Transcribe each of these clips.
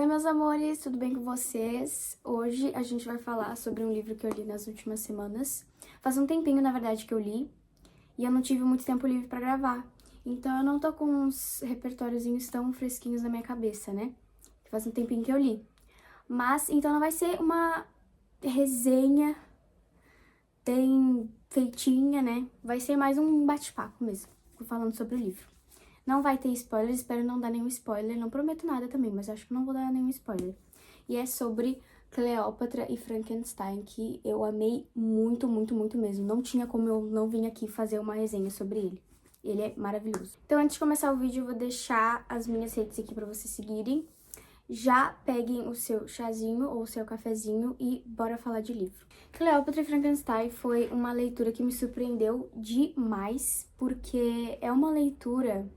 meus amores, tudo bem com vocês? Hoje a gente vai falar sobre um livro que eu li nas últimas semanas. Faz um tempinho, na verdade, que eu li e eu não tive muito tempo livre pra gravar. Então eu não tô com uns repertóriozinhos tão fresquinhos na minha cabeça, né? Faz um tempinho que eu li. Mas, então não vai ser uma resenha bem feitinha, né? Vai ser mais um bate-papo mesmo, falando sobre o livro. Não vai ter spoiler, espero não dar nenhum spoiler, não prometo nada também, mas acho que não vou dar nenhum spoiler. E é sobre Cleópatra e Frankenstein, que eu amei muito, muito, muito mesmo. Não tinha como eu não vir aqui fazer uma resenha sobre ele. Ele é maravilhoso. Então, antes de começar o vídeo, eu vou deixar as minhas redes aqui pra vocês seguirem. Já peguem o seu chazinho ou o seu cafezinho e bora falar de livro. Cleópatra e Frankenstein foi uma leitura que me surpreendeu demais, porque é uma leitura...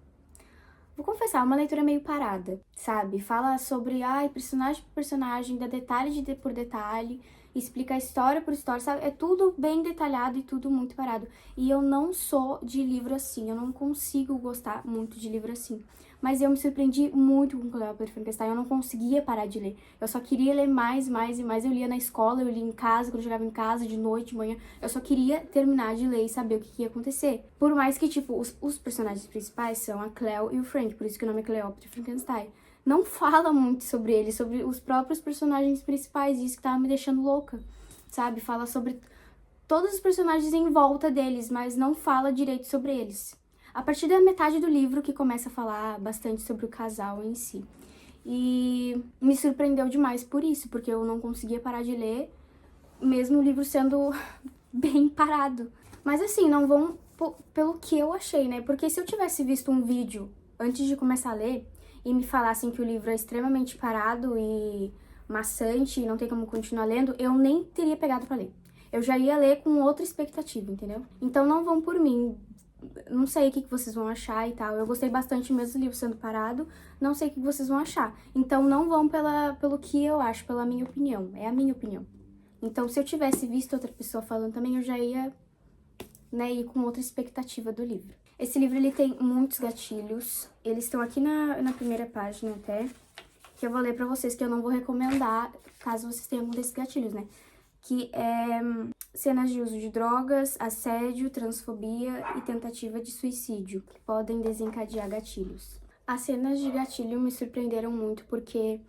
Vou confessar, é uma leitura meio parada, sabe? Fala sobre, personagem por personagem, dá detalhe por detalhe, explica história por história, sabe? É tudo bem detalhado e tudo muito parado. E eu não sou de livro assim, eu não consigo gostar muito de livro assim. Mas eu me surpreendi muito com Cleópatra e Frankenstein, eu não conseguia parar de ler. Eu só queria ler mais, mais e mais. Eu lia na escola, eu lia em casa, quando eu chegava em casa, de noite, de manhã. Eu só queria terminar de ler e saber o que ia acontecer. Por mais que, tipo, os personagens principais são a Cleo e o Frank, por isso que o nome é Cleópatra e Frankenstein. Não fala muito sobre eles, sobre os próprios personagens principais, e isso que tava me deixando louca, sabe? Fala sobre todos os personagens em volta deles, mas não fala direito sobre eles. A partir da metade do livro que começa a falar bastante sobre o casal em si. E me surpreendeu demais por isso, porque eu não conseguia parar de ler, mesmo o livro sendo bem parado. Mas assim, não vão pelo que eu achei, né? Porque se eu tivesse visto um vídeo antes de começar a ler e me falassem que o livro é extremamente parado e maçante e não tem como continuar lendo, eu nem teria pegado pra ler. Eu já ia ler com outra expectativa, entendeu? Então não vão por mim. Não sei o que vocês vão achar e tal. Eu gostei bastante mesmo do livro sendo parado. Não sei o que vocês vão achar. Então não vão pelo que eu acho, pela minha opinião. É a minha opinião. Então se eu tivesse visto outra pessoa falando também, eu já ia, né, ir com outra expectativa do livro. Esse livro, ele tem muitos gatilhos. Eles estão aqui na primeira página até. Que eu vou ler pra vocês, que eu não vou recomendar, caso vocês tenham algum desses gatilhos, né? Que é cenas de uso de drogas, assédio, transfobia e tentativa de suicídio, que podem desencadear gatilhos. As cenas de gatilho me surpreenderam muito, porque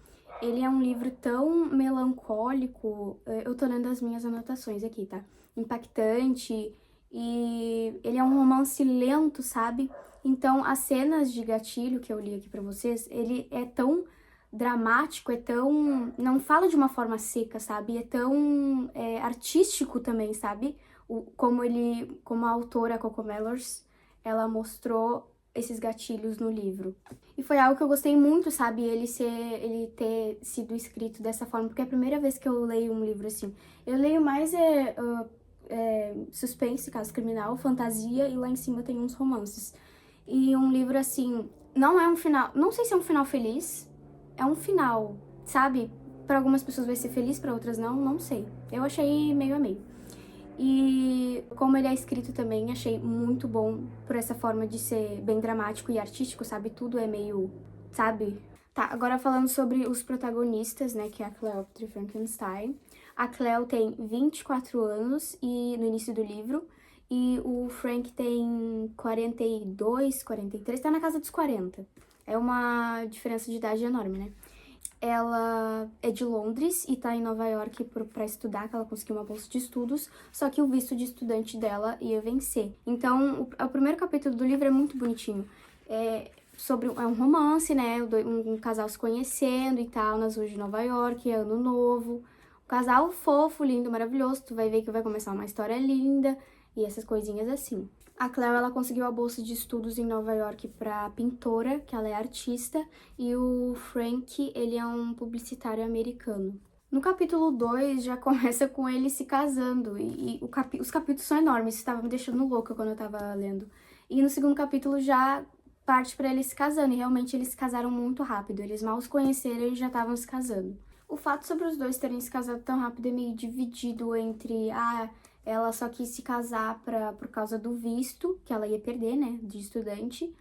ele é um livro tão melancólico, eu tô lendo as minhas anotações aqui, tá? Impactante, e ele é um romance lento, sabe? Então, as cenas de gatilho que eu li aqui pra vocês, ele é tão dramático, é tão... não fala de uma forma seca, sabe? É tão artístico também, sabe? Como a autora Coco Mellors, ela mostrou esses gatilhos no livro. E foi algo que eu gostei muito, sabe? Ele ter sido escrito dessa forma, porque é a primeira vez que eu leio um livro assim. Eu leio mais suspense, caso criminal, fantasia, e lá em cima tem uns romances. E um livro assim, não é um final... não sei se é um final feliz, é um final, sabe? Para algumas pessoas vai ser feliz, para outras não, não sei. Eu achei meio a meio. E como ele é escrito também, achei muito bom por essa forma de ser bem dramático e artístico, sabe? Tudo é meio, sabe? Tá, agora falando sobre os protagonistas, né, que é a Cleópatra e Frankenstein. A Cleo tem 24 anos e no início do livro, e o Frank tem 42, 43, tá na casa dos 40. É uma diferença de idade enorme, né? Ela é de Londres e tá em Nova York pra estudar, que ela conseguiu uma bolsa de estudos, só que o visto de estudante dela ia vencer. Então, o primeiro capítulo do livro é muito bonitinho. É um romance, né? Um casal se conhecendo e tal, nas ruas de Nova York, é ano novo. Um casal fofo, lindo, maravilhoso. Tu vai ver que vai começar uma história linda e essas coisinhas assim. A Cleo, ela conseguiu a bolsa de estudos em Nova York pra pintora, que ela é artista, e o Frank, ele é um publicitário americano. No capítulo 2 já começa com ele se casando, e os capítulos são enormes, isso tava me deixando louca quando eu tava lendo. E no segundo capítulo já parte pra eles se casando, e realmente eles se casaram muito rápido, eles mal se conheceram e já estavam se casando. O fato sobre os dois terem se casado tão rápido é meio dividido entre, ela só quis se casar por causa do visto, que ela ia perder, né, de estudante,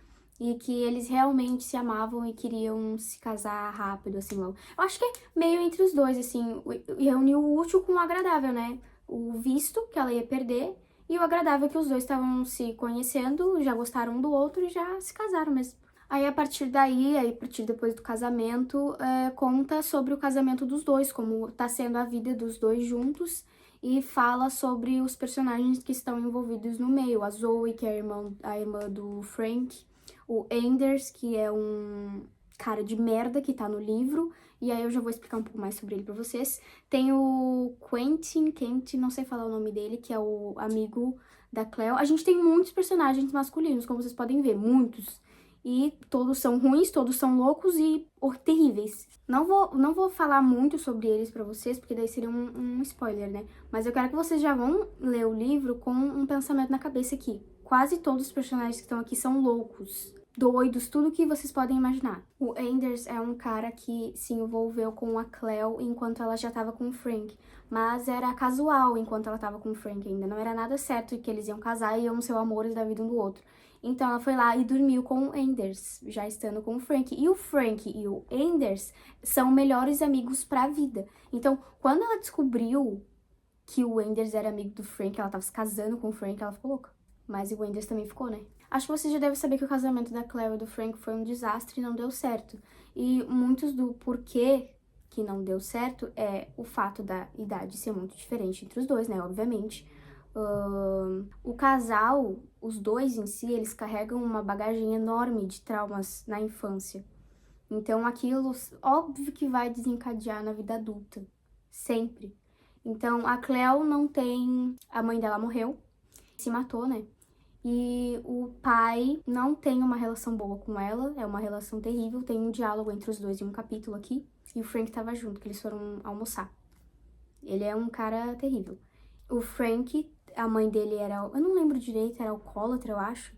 e que eles realmente se amavam e queriam se casar rápido, assim, logo. Eu acho que é meio entre os dois, assim, reuniu o útil com o agradável, né? O visto que ela ia perder e o agradável que os dois estavam se conhecendo, já gostaram um do outro e já se casaram mesmo. Aí, a partir daí, a partir depois do casamento, conta sobre o casamento dos dois, como tá sendo a vida dos dois juntos, e fala sobre os personagens que estão envolvidos no meio. A Zoe, que é a irmã do Frank, o Anders, que é um cara de merda que tá no livro, e aí eu já vou explicar um pouco mais sobre ele pra vocês. Tem o Quentin, não sei falar o nome dele, que é o amigo da Cleo. A gente tem muitos personagens masculinos, como vocês podem ver, muitos. E todos são ruins, todos são loucos e terríveis. Não vou falar muito sobre eles pra vocês, porque daí seria um spoiler, né? Mas eu quero que vocês já vão ler o livro com um pensamento na cabeça aqui. Quase todos os personagens que estão aqui são loucos, doidos, tudo que vocês podem imaginar. O Anders é um cara que se envolveu com a Cleo enquanto ela já tava com o Frank. Mas era casual enquanto ela tava com o Frank ainda. Não era nada certo que eles iam casar e iam ser amores da vida um do outro. Então ela foi lá e dormiu com o Anders, já estando com o Frank. E o Frank e o Anders são melhores amigos pra vida. Então, quando ela descobriu que o Anders era amigo do Frank, ela tava se casando com o Frank, ela ficou louca. Mas o Anders também ficou, né? Acho que você já deve saber que o casamento da Claire e do Frank foi um desastre e não deu certo. E muitos do porquê que não deu certo é o fato da idade ser muito diferente entre os dois, né? Obviamente. O casal, os dois em si, eles carregam uma bagagem enorme de traumas na infância. Então aquilo, óbvio que vai desencadear na vida adulta. Sempre. Então a Cleo não tem... A mãe dela morreu, se matou, né? E o pai não tem uma relação boa com ela, é uma relação terrível. Tem um diálogo entre os dois em um capítulo aqui. E o Frank tava junto, que eles foram almoçar. Ele é um cara terrível. O Frank, a mãe dele era... Eu não lembro direito, era alcoólatra, eu acho.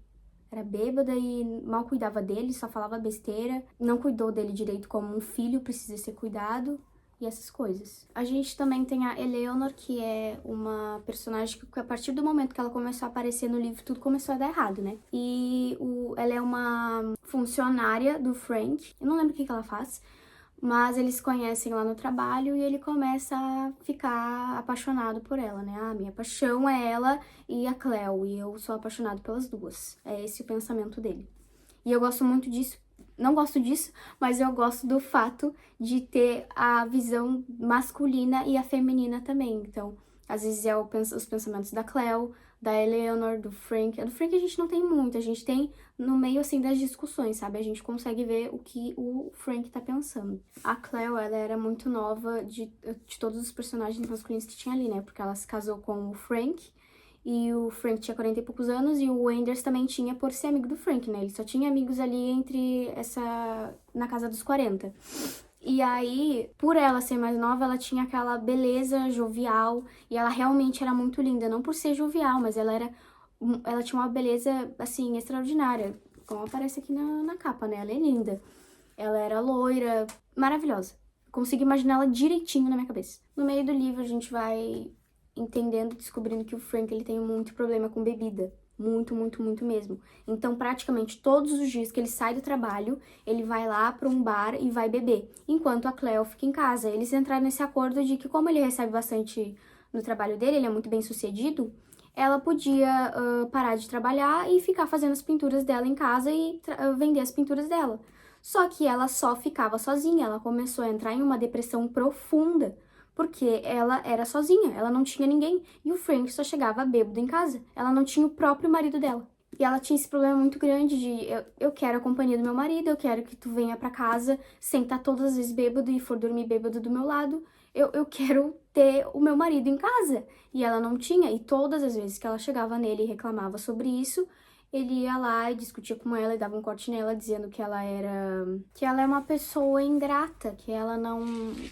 Era bêbada e mal cuidava dele, só falava besteira. Não cuidou dele direito como um filho precisa ser cuidado. E essas coisas. A gente também tem a Eleanor, que é uma personagem que a partir do momento que ela começou a aparecer no livro, tudo começou a dar errado, né? E ela é uma funcionária do Frank, eu não lembro o que ela faz, mas eles se conhecem lá no trabalho e ele começa a ficar apaixonado por ela, né? Ah, minha paixão é ela e a Cleo, e eu sou apaixonado pelas duas. É esse o pensamento dele. E eu gosto muito disso. Não gosto disso, mas eu gosto do fato de ter a visão masculina e a feminina também. Então, às vezes é os pensamentos da Cleo, da Eleanor, do Frank. A do Frank a gente não tem muito, a gente tem no meio, assim, das discussões, sabe? A gente consegue ver o que o Frank tá pensando. A Cleo, ela era muito nova de todos os personagens masculinos que tinha ali, né? Porque ela se casou com o Frank, e o Frank tinha 40 e poucos anos, e o Anders também tinha por ser amigo do Frank, né? Ele só tinha amigos ali na casa dos 40. E aí, por ela ser mais nova, ela tinha aquela beleza jovial, e ela realmente era muito linda. Não por ser jovial, mas ela tinha uma beleza, assim, extraordinária. Como aparece aqui na capa, né? Ela é linda. Ela era loira, maravilhosa. Consigo imaginar ela direitinho na minha cabeça. No meio do livro, a gente vai entendendo, descobrindo que o Frank, ele tem muito problema com bebida. Muito, muito, muito mesmo. Então, praticamente todos os dias que ele sai do trabalho, ele vai lá para um bar e vai beber. Enquanto a Cleo fica em casa. Eles entraram nesse acordo de que, como ele recebe bastante no trabalho dele, ele é muito bem sucedido, ela podia parar de trabalhar e ficar fazendo as pinturas dela em casa e vender as pinturas dela. Só que ela só ficava sozinha. Ela começou a entrar em uma depressão profunda, porque ela era sozinha, ela não tinha ninguém. E o Frank só chegava bêbado em casa. Ela não tinha o próprio marido dela. E ela tinha esse problema muito grande de, eu quero a companhia do meu marido, eu quero que tu venha pra casa sem estar todas as vezes bêbado e for dormir bêbado do meu lado. Eu quero ter o meu marido em casa. E ela não tinha, e todas as vezes que ela chegava nele e reclamava sobre isso, ele ia lá e discutia com ela e dava um corte nela, dizendo que ela é uma pessoa ingrata, que ela não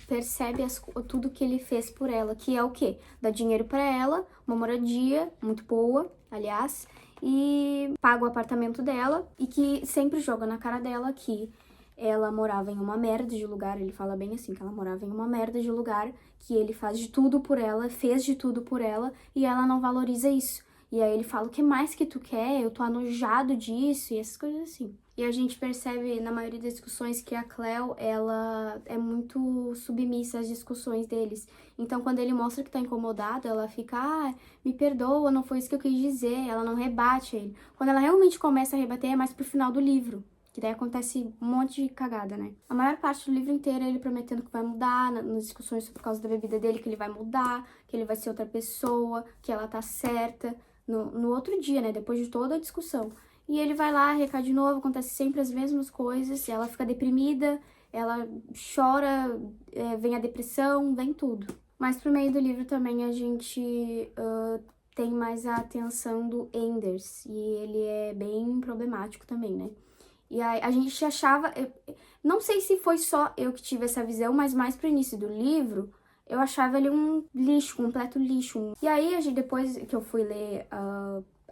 percebe tudo que ele fez por ela, que é o quê? Dá dinheiro pra ela, uma moradia muito boa, aliás, e paga o apartamento dela, e que sempre joga na cara dela que ela morava em uma merda de lugar. Ele fala bem assim, que ela morava em uma merda de lugar, que ele faz de tudo por ela, fez de tudo por ela, e ela não valoriza isso. E aí ele fala, o que mais que tu quer? Eu tô anojado disso, e essas coisas assim. E a gente percebe na maioria das discussões que a Cleo, ela é muito submissa às discussões deles. Então, quando ele mostra que tá incomodado, ela fica, me perdoa, não foi isso que eu quis dizer. Ela não rebate ele. Quando ela realmente começa a rebater, é mais pro final do livro. Que daí acontece um monte de cagada, né? A maior parte do livro inteiro é ele prometendo que vai mudar, nas discussões por causa da bebida dele, que ele vai mudar, que ele vai ser outra pessoa, que ela tá certa. No outro dia, né? Depois de toda a discussão. E ele vai lá, recar de novo, acontece sempre as mesmas coisas, ela fica deprimida, ela chora, vem a depressão, vem tudo. Mas pro meio do livro também a gente tem mais a atenção do Anders, e ele é bem problemático também, né? E aí a gente achava, não sei se foi só eu que tive essa visão, mas mais pro início do livro, eu achava ele um lixo, completo lixo. E aí, depois que eu fui ler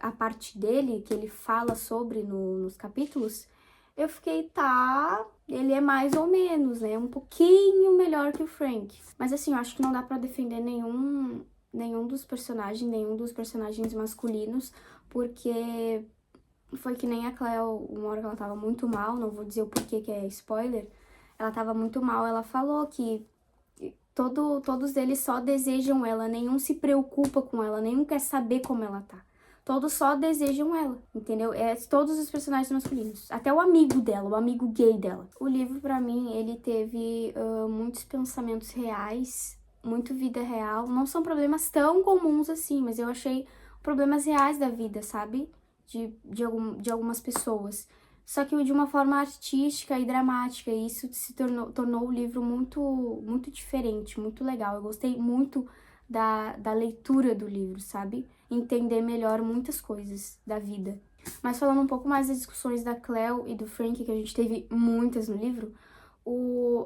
a parte dele, que ele fala sobre nos capítulos, eu fiquei, tá, ele é mais ou menos, né? Um pouquinho melhor que o Frank. Mas assim, eu acho que não dá pra defender nenhum dos personagens masculinos, porque foi que nem a Cleo, uma hora que ela tava muito mal, não vou dizer o porquê que é spoiler, ela tava muito mal, ela falou que todos eles só desejam ela, nenhum se preocupa com ela, nenhum quer saber como ela tá. Todos só desejam ela, entendeu? Todos os personagens masculinos. Até o amigo dela, o amigo gay dela. O livro, pra mim, ele teve muitos pensamentos reais, muito vida real. Não são problemas tão comuns assim, mas eu achei problemas reais da vida, sabe? De algumas pessoas. Só que de uma forma artística e dramática. E isso se tornou o livro muito diferente, muito legal. Eu gostei muito da leitura do livro, sabe? Entender melhor muitas coisas da vida. Mas falando um pouco mais das discussões da Cleo e do Frank, que a gente teve muitas no livro,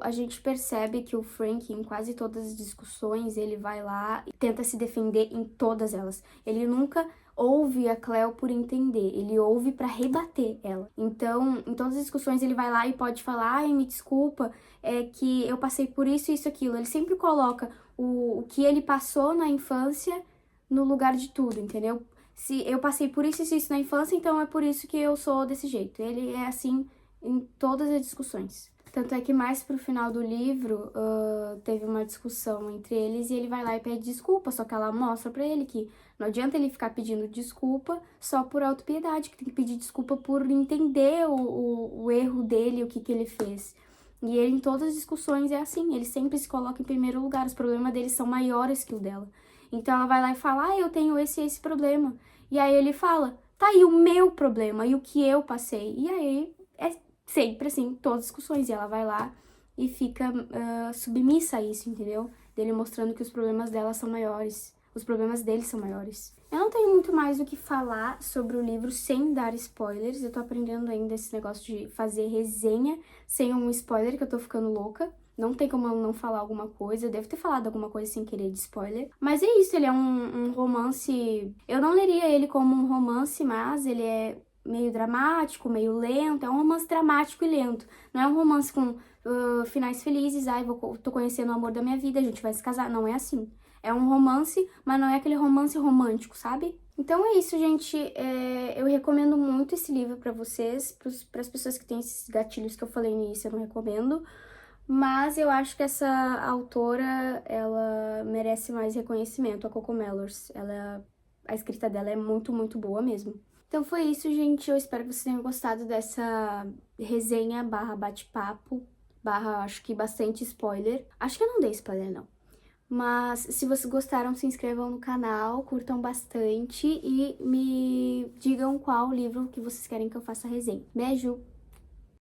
a gente percebe que o Frank, em quase todas as discussões, ele vai lá e tenta se defender em todas elas. Ele nunca ouve a Cleo por entender, ele ouve pra rebater ela. Então, em todas as discussões ele vai lá e pode falar, ai, me desculpa, é que eu passei por isso, isso, aquilo. Ele sempre coloca o que ele passou na infância no lugar de tudo, entendeu? Se eu passei por isso e isso na infância, então é por isso que eu sou desse jeito. Ele é assim em todas as discussões. Tanto é que mais pro final do livro, teve uma discussão entre eles e ele vai lá e pede desculpa, só que ela mostra pra ele que não adianta ele ficar pedindo desculpa só por autopiedade, que tem que pedir desculpa por entender o erro dele, o que ele fez. E ele, em todas as discussões, é assim, ele sempre se coloca em primeiro lugar, os problemas dele são maiores que o dela. Então ela vai lá e fala, eu tenho esse problema. E aí ele fala, tá aí o meu problema e o que eu passei. E aí é sempre assim, todas as discussões. E ela vai lá e fica submissa a isso, entendeu? Dele mostrando que os problemas dela são maiores. Os problemas dele são maiores. Eu não tenho muito mais o que falar sobre o livro sem dar spoilers. Eu tô aprendendo ainda esse negócio de fazer resenha sem um spoiler, que eu tô ficando louca. Não tem como eu não falar alguma coisa. Eu devo ter falado alguma coisa sem querer de spoiler. Mas é isso, ele é um romance... Eu não leria ele como um romance, mas ele é meio dramático, meio lento. É um romance dramático e lento. Não é um romance com finais felizes. Tô conhecendo o amor da minha vida, a gente vai se casar. Não é assim. É um romance, mas não é aquele romance romântico, sabe? Então é isso, gente. Eu recomendo muito esse livro pra vocês. Para as pessoas que têm esses gatilhos que eu falei no início, eu não recomendo. Mas eu acho que essa autora, ela merece mais reconhecimento, a Coco Mellors. A escrita dela é muito, muito boa mesmo. Então foi isso, gente. Eu espero que vocês tenham gostado dessa resenha / bate-papo, / acho que bastante spoiler. Acho que eu não dei spoiler, não. Mas se vocês gostaram, se inscrevam no canal, curtam bastante e me digam qual livro que vocês querem que eu faça resenha. Beijo!